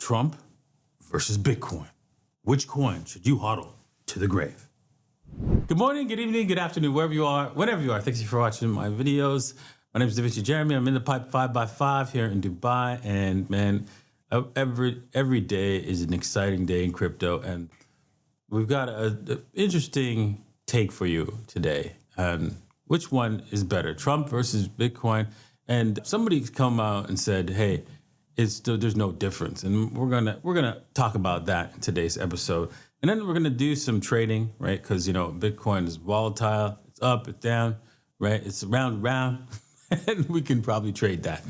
Trump versus Bitcoin. Which coin should you hodl to the grave? Good morning, good evening, good afternoon, wherever you are, whenever you are. Thanks for watching my videos. My name is DaVinci Jeremy. I'm in the pipe 5x5 here in Dubai. And man, every day is an exciting day in crypto. And we've got an interesting take for you today. Which one is better, Trump versus Bitcoin? And somebody's come out and said, hey, there's no difference. And we're gonna talk about that in today's episode. And then we're gonna do some trading, right? Because Bitcoin is volatile, it's up, it's down, right? It's round, and we can probably trade that.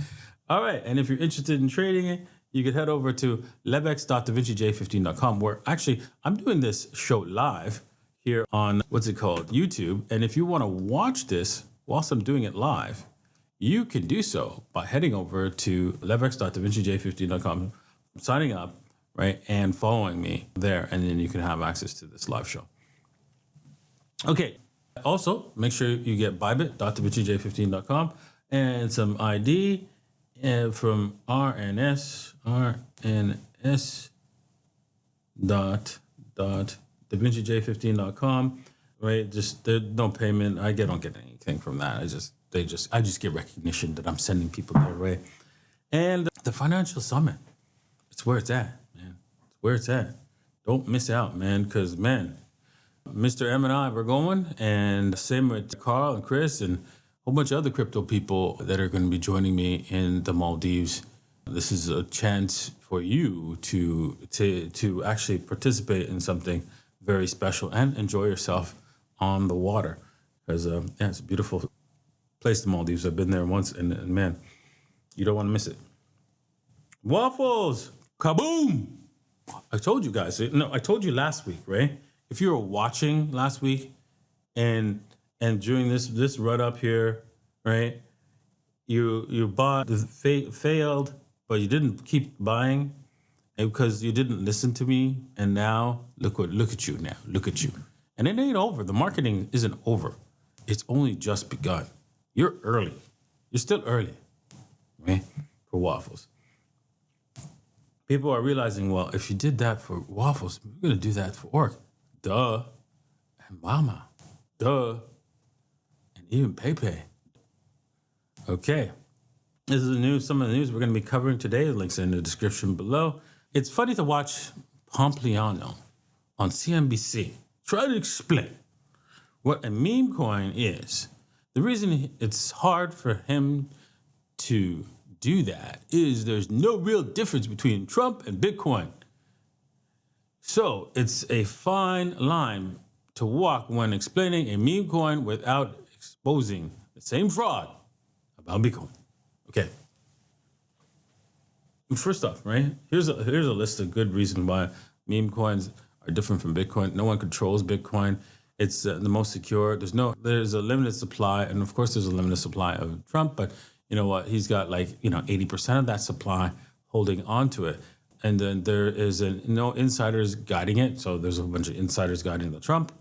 All right, and if you're interested in trading it, you can head over to levex.davincij15.com, where actually I'm doing this show live here on YouTube. And if you want to watch this whilst I'm doing it live, you can do so by heading over to levex.davincij15.com, signing up, right, and following me there, and then you can have access to this live show. Okay, also make sure you get bybit.davincij15.com and some ID from rns.davincij15.com, right? Just there's no payment. I don't get anything from that. I just get recognition that I'm sending people their way. And the financial summit, it's where it's at, man. It's where it's at. Don't miss out, man, because, man, Mr. M and I, we're going, and same with Carl and Chris and a whole bunch of other crypto people that are going to be joining me in the Maldives. This is a chance for you to actually participate in something very special and enjoy yourself on the water. Because, it's a beautiful place, the Maldives. I've been there once, and man, you don't want to miss it. Waffles, kaboom! I told you guys. I told you last week, right? If you were watching last week, and during this run up here, right? You bought, failed, but you didn't keep buying, because you didn't listen to me. And now look at you now. Look at you. And it ain't over. The marketing isn't over. It's only just begun. You're early. You're still early, right? For waffles. People are realizing, well, if you did that for waffles, we're going to do that for org. Duh. And mama. Duh. And even Pepe. Okay. This is some of the news we're going to be covering today. The link's in the description below. It's funny to watch Pompliano on CNBC try to explain what a meme coin is. The reason it's hard for him to do that is there's no real difference between Trump and Bitcoin. So it's a fine line to walk when explaining a meme coin without exposing the same fraud about Bitcoin. Okay. First off, right? Here's a list of good reasons why meme coins are different from Bitcoin. No one controls Bitcoin. It's the most secure. There's a limited supply, and of course there's a limited supply of Trump, but you know what? He's got 80% of that supply holding on to it. And then there is no insiders guiding it. So there's a bunch of insiders guiding the Trump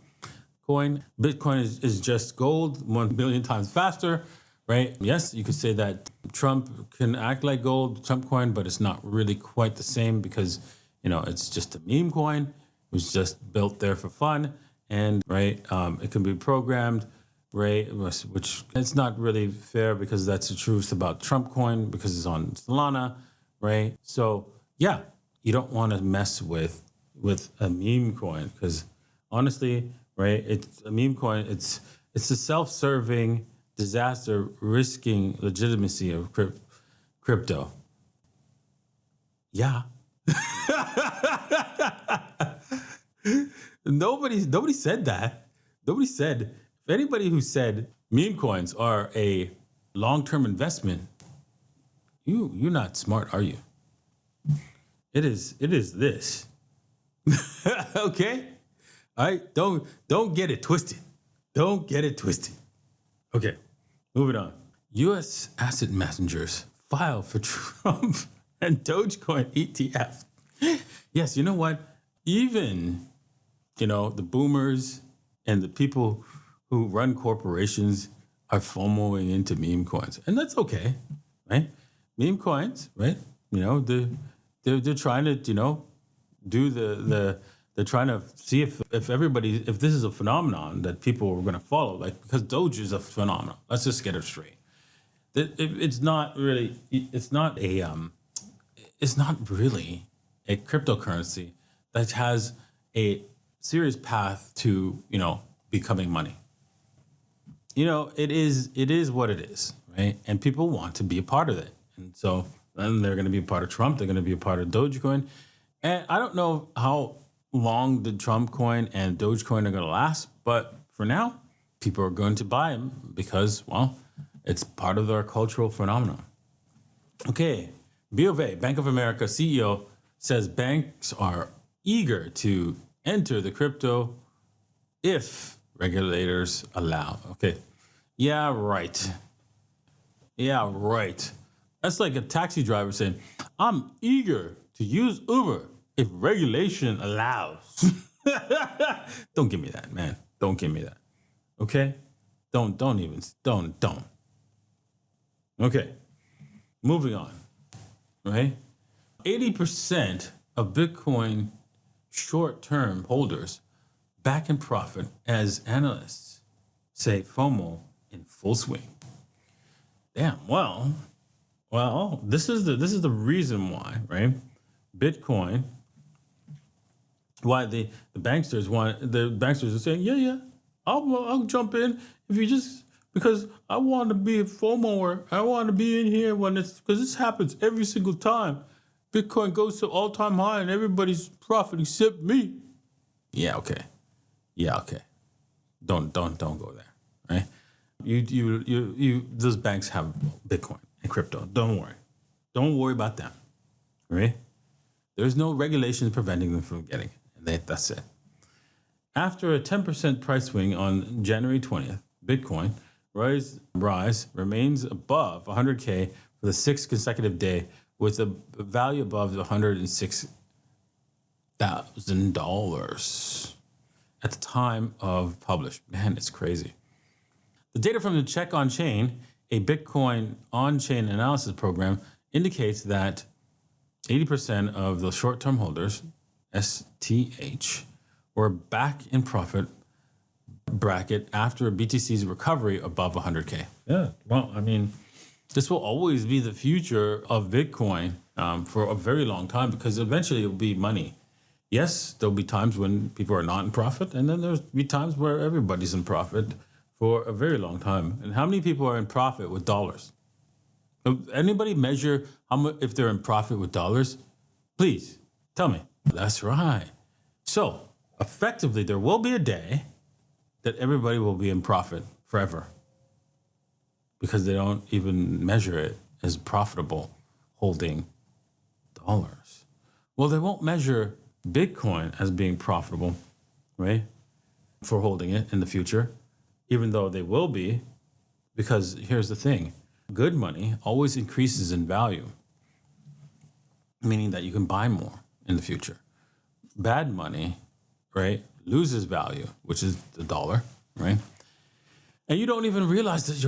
coin. Bitcoin is just gold 1 billion times faster, right? Yes, you could say that Trump can act like gold, Trump coin, but it's not really quite the same because, it's just a meme coin. It was just built there for fun. And, right, it can be programmed, right, which it's not really fair because that's the truth about Trump coin because it's on Solana, right? So, yeah, you don't want to mess with a meme coin because, honestly, right, it's a meme coin. It's a self-serving disaster risking legitimacy of crypto. Yeah. Nobody said that. Nobody said, if anybody who said meme coins are a long-term investment, you're not smart, are you? It is this. Okay? All right? Don't get it twisted. Don't get it twisted. Okay, moving on. U.S. asset managers file for Trump and Dogecoin ETF. Yes, you know what? Even the boomers and the people who run corporations are FOMOing into meme coins. And that's okay, right? Meme coins, right? they're trying to, do they're trying to see if if this is a phenomenon that people are going to follow, like, because Doge is a phenomenon. Let's just get it straight. It's not really a cryptocurrency that has a serious path to, becoming money. It is what it is, right? And people want to be a part of it. And so then they're going to be a part of Trump. They're going to be a part of Dogecoin. And I don't know how long the Trump coin and Dogecoin are going to last, but for now, people are going to buy them because, well, it's part of their cultural phenomenon. Okay, B of A, Bank of America CEO says banks are eager to enter the crypto if regulators allow. Okay, yeah, right. That's like a taxi driver saying, I'm eager to use Uber if regulation allows. Don't give me that, man. Don't give me that. Okay? Don't. Okay. Moving on. Right? 80% of Bitcoin short-term holders back in profit as analysts say FOMO in full swing. Damn, well, this is the reason why, right? Bitcoin, why the banksters are saying, yeah, I'll jump in if you just, because I want to be a FOMOer. I want to be in here because this happens every single time. Bitcoin goes to all-time high and everybody's profiting except me. Yeah, okay. Don't go there, right? You those banks have Bitcoin and crypto. Don't worry about them, right? There's no regulations preventing them from getting it. And that's it. After a 10% price swing on January 20th, Bitcoin rise remains above 100K for the sixth consecutive day, with a value above $106,000 at the time of publish. Man, it's crazy. The data from the Check on Chain, a Bitcoin on-chain analysis program, indicates that 80% of the short-term holders, STH, were back in profit bracket after BTC's recovery above 100K. Yeah, well, I mean, this will always be the future of Bitcoin for a very long time, because eventually it will be money. Yes, there'll be times when people are not in profit, and then there'll be times where everybody's in profit for a very long time. And how many people are in profit with dollars? Anybody measure how much if they're in profit with dollars? Please tell me. That's right. So effectively, there will be a day that everybody will be in profit forever, because they don't even measure it as profitable holding dollars. Well, they won't measure Bitcoin as being profitable, right, for holding it in the future, even though they will be, because here's the thing. Good money always increases in value, meaning that you can buy more in the future. Bad money, right, loses value, which is the dollar, right? And you don't even realize that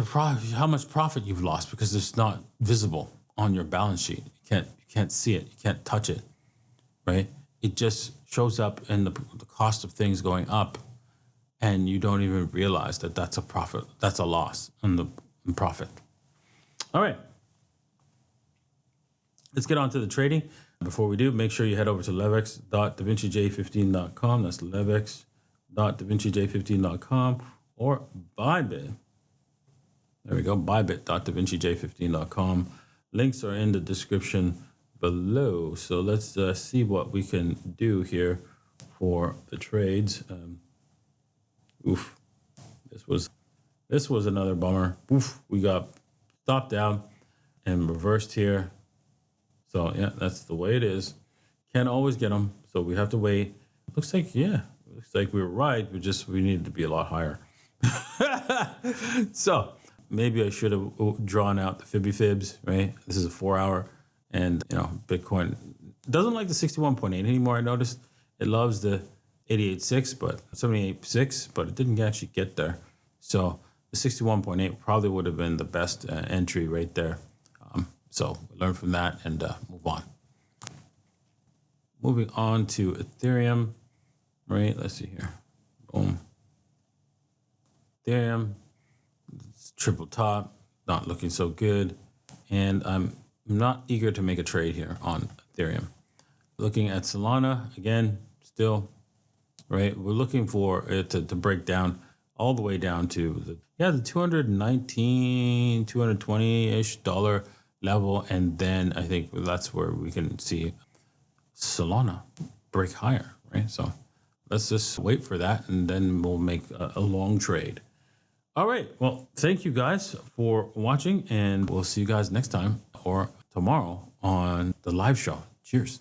how much profit you've lost, because it's not visible on your balance sheet. You can't see it. You can't touch it, right? It just shows up in the cost of things going up, and you don't even realize that that's a profit. That's a loss in profit. All right. Let's get on to the trading. Before we do, make sure you head over to levex.davincij15.com. That's levex.davincij15.com. Or Bybit. There we go, bybit.davincij15.com. Links are in the description below. So let's see what we can do here for the trades. This was another bummer. We got stopped down and reversed here. So yeah, that's the way it is. Can't always get them, so we have to wait. Looks like we were right. We needed to be a lot higher. So maybe I should have drawn out the fibs, right? This is a 4-hour, and Bitcoin doesn't like the 61.8 anymore. I noticed it loves the 88.6, but 78.6, but it didn't actually get there. So the 61.8 probably would have been the best entry right there. So learn from that and move on. moving on to Ethereum, right? Let's see here. Boom. Ethereum, it's triple top, not looking so good. And I'm not eager to make a trade here on Ethereum. Looking at Solana, again, still, right? We're looking for it to break down all the way down to the $219, $220-ish level. And then I think that's where we can see Solana break higher, right? So let's just wait for that, and then we'll make a long trade. All right. Well, thank you guys for watching, and we'll see you guys next time or tomorrow on the live show. Cheers.